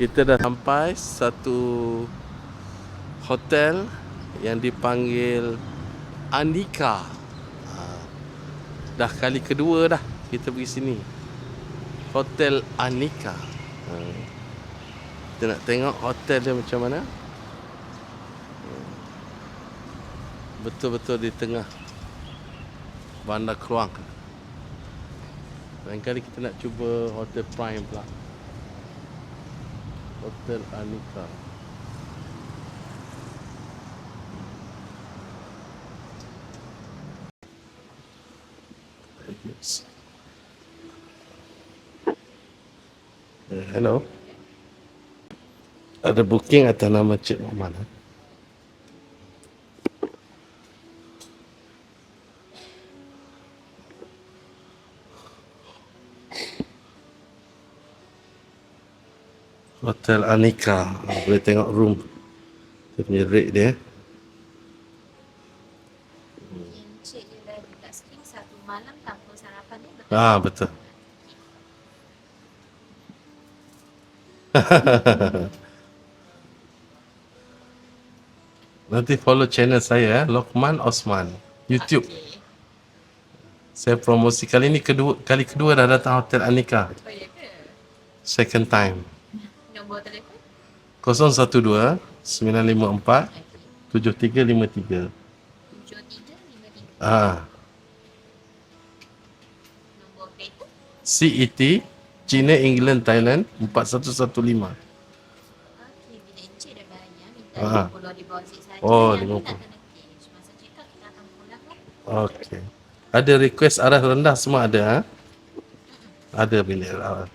Kita dah sampai satu hotel yang dipanggil Anika. Dah kali kedua dah kita pergi sini. Hotel Anika. Kita nak tengok hotel dia macam mana. Betul-betul di tengah Bandar Keluang. Lain kali kita nak cuba Hotel Prime pula. Hotel Anika. Hello. Ada booking atas nama Cik Muhammad. Hotel Anika. Boleh tengok room. Dia punya rate dia. Encik dia dah dekat skrin satu malam tanpa sarapan ni betul? Betul. Nanti follow channel saya, Lokman Osman, YouTube. Okay. Saya promosi kali ni kali kedua dah datang Hotel Anika. Oh ya ke? Second time. Nombor telefon? 012 954 7353. 7353. Nombor kereta? CET China England Thailand 4115. Okey, bila encik dah bayar, minta 50 deposit saja. Oh, yang 50. ni tak kena cash. Masa check out kita akan pulang lah. Okey. Ada request arah rendah semua ada Ada bilik rawat.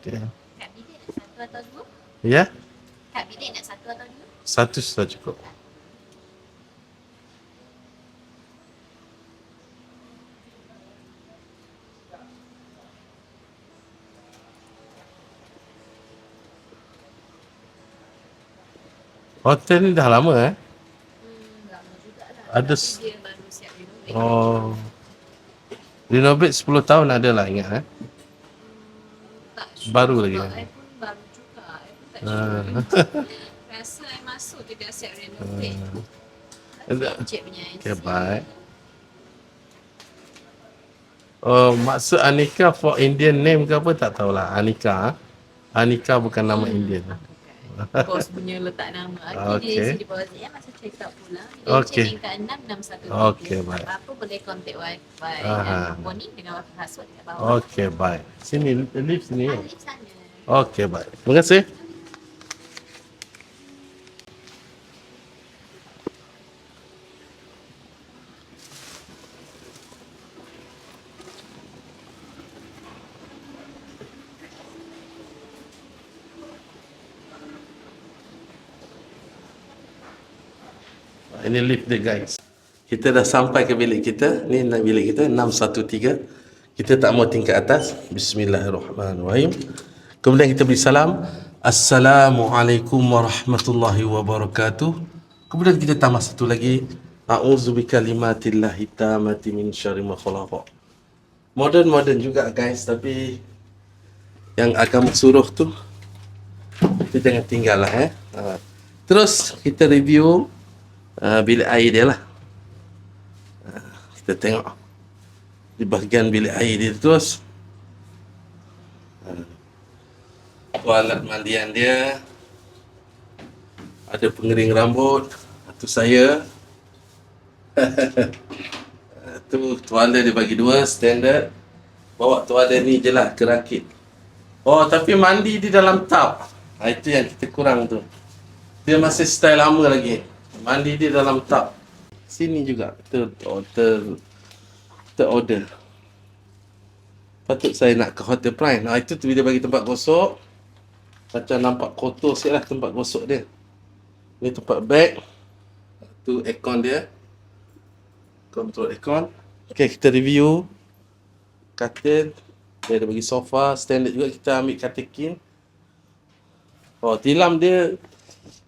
Okey. Kat bilik nak satu atau dua? Ya? Kat bilik nak satu atau dua? Satu sudah cukup. Hotel ni dah lama Lama jugalah. Ada Tapi dia baru siap renovate. Oh. Renovate 10 tahun ada lah ingat Tak sure Baru sebab lagi. I pun baru juga. I pun tak sure. Rasa I masuk dia dah siap renovate. Tapi encik punya IC. Okay, baik. Oh, maksud Anika for Indian name ke apa tak tahulah. Anika. Anika bukan nama Indian. Bos punya letak nama. Okey. Dia isi deposit ya masa check out pulang. Okey. Encik minta 6613. Okey, baik. Apa boleh contact wifi. Aha. Dan nombor ni dengan wifi password dekat bawah. Okey, baik. Sini, lift sini. Lift sana. Okey, baik. Terima kasih. Ini lift dia guys. Kita dah sampai ke bilik kita. Ni bilik kita 613. Kita tak mau tingkat atas. Bismillahirrahmanirrahim. Kemudian kita beri salam. Assalamualaikum warahmatullahi wabarakatuh. Kemudian kita tambah satu lagi. A'udzu bikalimatillahi tammati min syarri ma khalaq. Modern juga guys, tapi yang agama suruh tu kita jangan tinggal lah Terus kita review bilik air dia lah. Kita tengok di bahagian bilik air dia terus. Toilet mandian dia. Ada pengering rambut. Itu saya. Tu toilet dia bagi dua standard. Bawa toilet ni je lah kerakit. Oh, tapi mandi di dalam tub. Itu yang kita kurang tu. Dia masih style lama lagi. Mandi di dalam tub. Sini juga terorder. Patut saya nak ke Hotel Prime. Itu tu dia bagi tempat gosok. Macam nampak kotor sikit lah tempat gosok dia. Ni tempat bag. Tu aircon dia. Control aircon. Okay, kita review katil. Dia ada bagi sofa. Standard juga kita ambil katil king. Oh, tilam dia.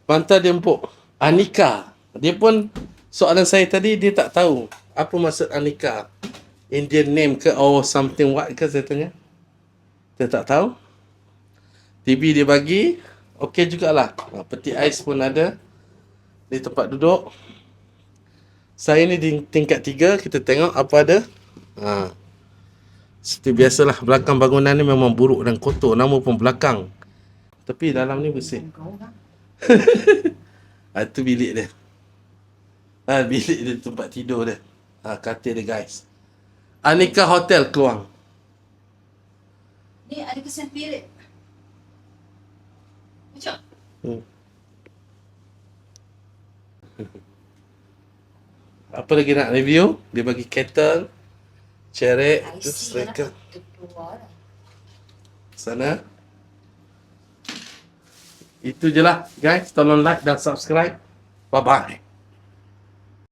Bantal dia empuk. Anika. Dia pun soalan saya tadi dia tak tahu apa maksud Anika. Indian name ke or something what ke saya tanya. Dia tak tahu. TV dia bagi, okey jugalah. Peti ais pun ada di tempat duduk. Saya ni di tingkat 3, kita tengok apa ada. Seperti biasalah, belakang bangunan ni memang buruk dan kotor, nama pun belakang. Tapi dalam ni bersih. Itu bilik dia. Bilik dia, tempat tidur dia. Katil dia guys. Anika Hotel Keluang. Ni ada kesan pirit. Macam? Apa lagi nak review? Dia bagi kettle, cerek, tu striker. Sana. Itu je lah guys. Tolong like dan subscribe. Bye bye.